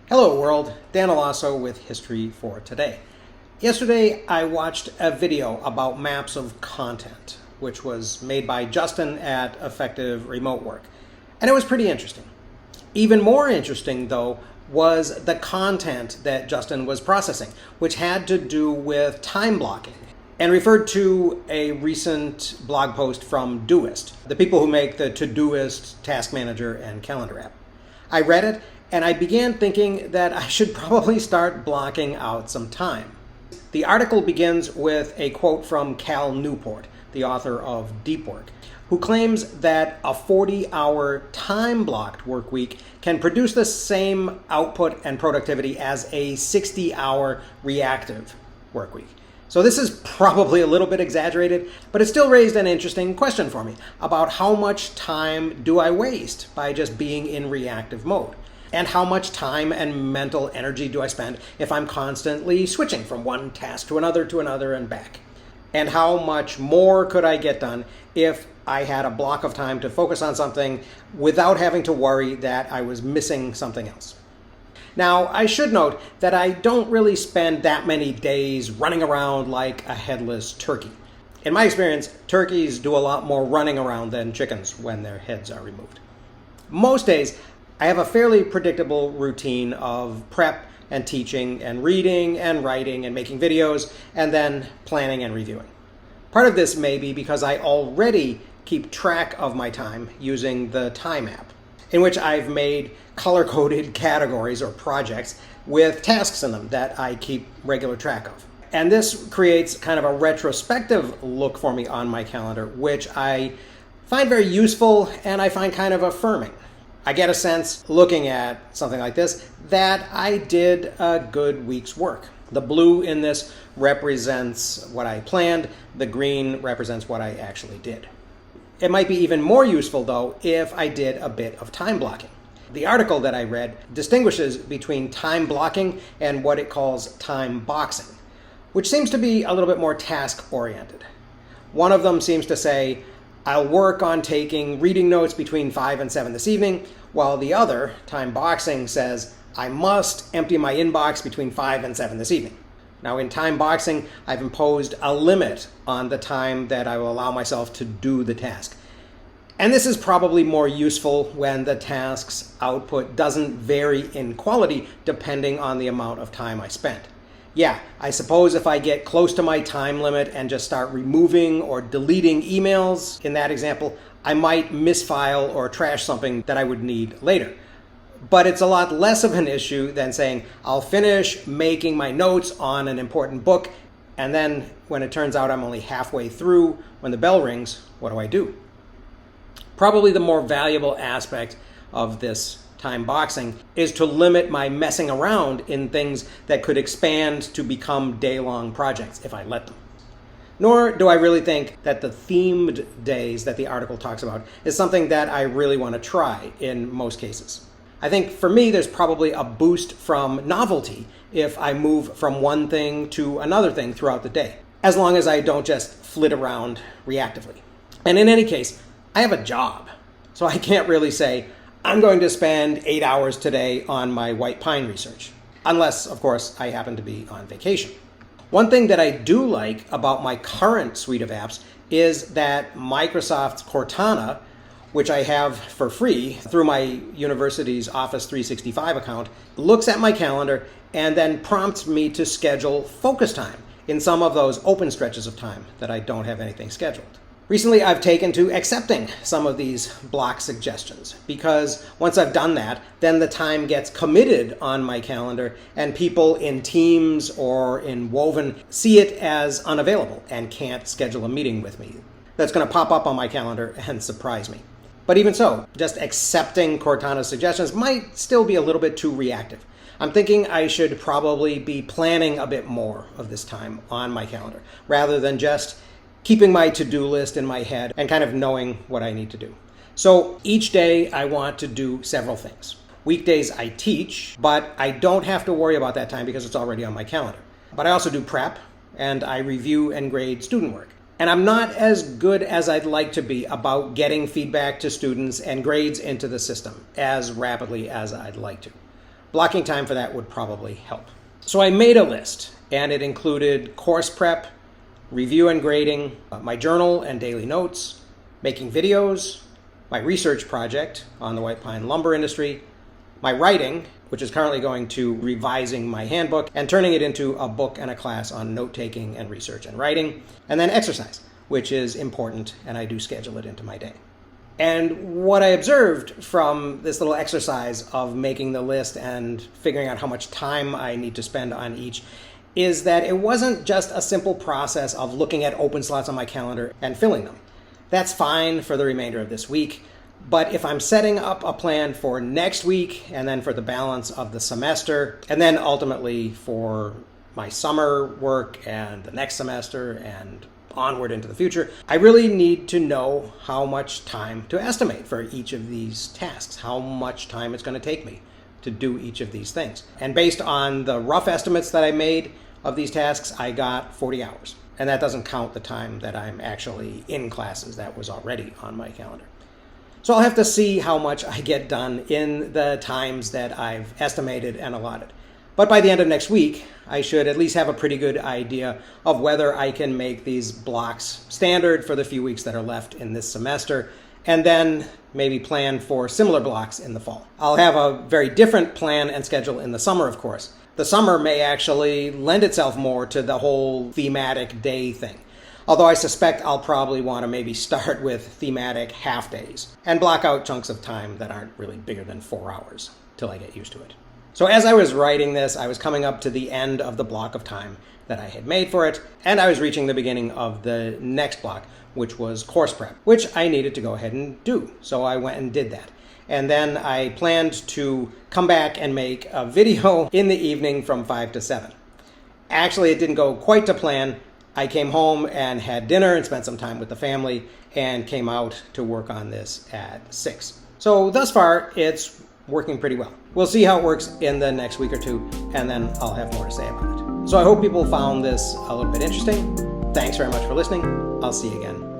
Hello world, Dan Alasso with History for Today. Yesterday I watched a video about maps of content, which was made by Justin at Effective Remote Work, and it was pretty interesting. Even more interesting though was the content that Justin was processing, which had to do with time blocking, and referred to a recent blog post from Todoist, the people who make the Todoist task manager and calendar app. I read it and I began thinking that I should probably start blocking out some time. The article begins with a quote from Cal Newport, the author of Deep Work, who claims that a 40-hour time-blocked work week can produce the same output and productivity as a 60-hour reactive work week. So this is probably a little bit exaggerated, but it still raised an interesting question for me about how much time do I waste by just being in reactive mode? And how much time and mental energy do I spend if I'm constantly switching from one task to another and back? And how much more could I get done if I had a block of time to focus on something without having to worry that I was missing something else? Now, I should note that I don't really spend that many days running around like a headless turkey. In my experience, turkeys do a lot more running around than chickens when their heads are removed. Most days, I have a fairly predictable routine of prep and teaching and reading and writing and making videos and then planning and reviewing. Part of this may be because I already keep track of my time using the Time app, in which I've made color-coded categories or projects with tasks in them that I keep regular track of. And this creates kind of a retrospective look for me on my calendar, which I find very useful and I find kind of affirming. I get a sense, looking at something like this, that I did a good week's work. The blue in this represents what I planned, the green represents what I actually did. It might be even more useful, though, if I did a bit of time blocking. The article that I read distinguishes between time blocking and what it calls time boxing, which seems to be a little bit more task-oriented. One of them seems to say, I'll work on taking reading notes between 5 and 7 this evening, while the other, time boxing, says, I must empty my inbox between 5 and 7 this evening. Now in time boxing, I've imposed a limit on the time that I will allow myself to do the task. And this is probably more useful when the task's output doesn't vary in quality depending on the amount of time I spent. Yeah, I suppose if I get close to my time limit and just start removing or deleting emails, in that example, I might misfile or trash something that I would need later. But it's a lot less of an issue than saying, I'll finish making my notes on an important book, and then when it turns out I'm only halfway through, when the bell rings, what do I do? Probably the more valuable aspect of this time boxing is to limit my messing around in things that could expand to become day-long projects if I let them. Nor do I really think that the themed days that the article talks about is something that I really want to try in most cases. I think for me there's probably a boost from novelty if I move from one thing to another thing throughout the day, as long as I don't just flit around reactively. And in any case, I have a job, so I can't really say, I'm going to spend 8 hours today on my white pine research, unless, of course, I happen to be on vacation. One thing that I do like about my current suite of apps is that Microsoft's Cortana, which I have for free through my university's Office 365 account, looks at my calendar and then prompts me to schedule focus time in some of those open stretches of time that I don't have anything scheduled. Recently, I've taken to accepting some of these block suggestions because once I've done that, then the time gets committed on my calendar and people in Teams or in Woven see it as unavailable and can't schedule a meeting with me. That's going to pop up on my calendar and surprise me. But even so, just accepting Cortana's suggestions might still be a little bit too reactive. I'm thinking I should probably be planning a bit more of this time on my calendar rather than just keeping my to-do list in my head and kind of knowing what I need to do. So each day I want to do several things. Weekdays I teach, but I don't have to worry about that time because it's already on my calendar. But I also do prep and I review and grade student work. And I'm not as good as I'd like to be about getting feedback to students and grades into the system as rapidly as I'd like to. blocking time for that would probably help. So I made a list, and it included course prep, review and grading, my journal and daily notes, making videos, my research project on the white pine lumber industry, my writing, which is currently going to revising my handbook and turning it into a book and a class on note-taking and research and writing, and then exercise, which is important, and I do schedule it into my day. And what I observed from this little exercise of making the list and figuring out how much time I need to spend on each is that it wasn't just a simple process of looking at open slots on my calendar and filling them. That's fine for the remainder of this week, but if I'm setting up a plan for next week and then for the balance of the semester, and then ultimately for my summer work and the next semester and onward into the future, I really need to know how much time to estimate for each of these tasks, how much time it's going to take me to do each of these things. And based on the rough estimates that I made of these tasks, I got 40 hours. And that doesn't count the time that I'm actually in classes. That was already on my calendar. So I'll have to see how much I get done in the times that I've estimated and allotted. But by the end of next week, I should at least have a pretty good idea of whether I can make these blocks standard for the few weeks that are left in this semester, and then maybe plan for similar blocks in the fall. I'll have a very different plan and schedule in the summer, of course. The summer may actually lend itself more to the whole thematic day thing. Although I suspect I'll probably want to maybe start with thematic half days and block out chunks of time that aren't really bigger than 4 hours till I get used to it. So as I was writing this, I was coming up to the end of the block of time that I had made for it, and I was reaching the beginning of the next block, which was course prep, which I needed to go ahead and do. So I went and did that. And then I planned to come back and make a video in the evening from 5 to 7. Actually, it didn't go quite to plan. I came home and had dinner and spent some time with the family and came out to work on this at 6. So thus far, it's working pretty well. We'll see how it works in the next week or two, and then I'll have more to say about it. So I hope people found this a little bit interesting. Thanks very much for listening. I'll see you again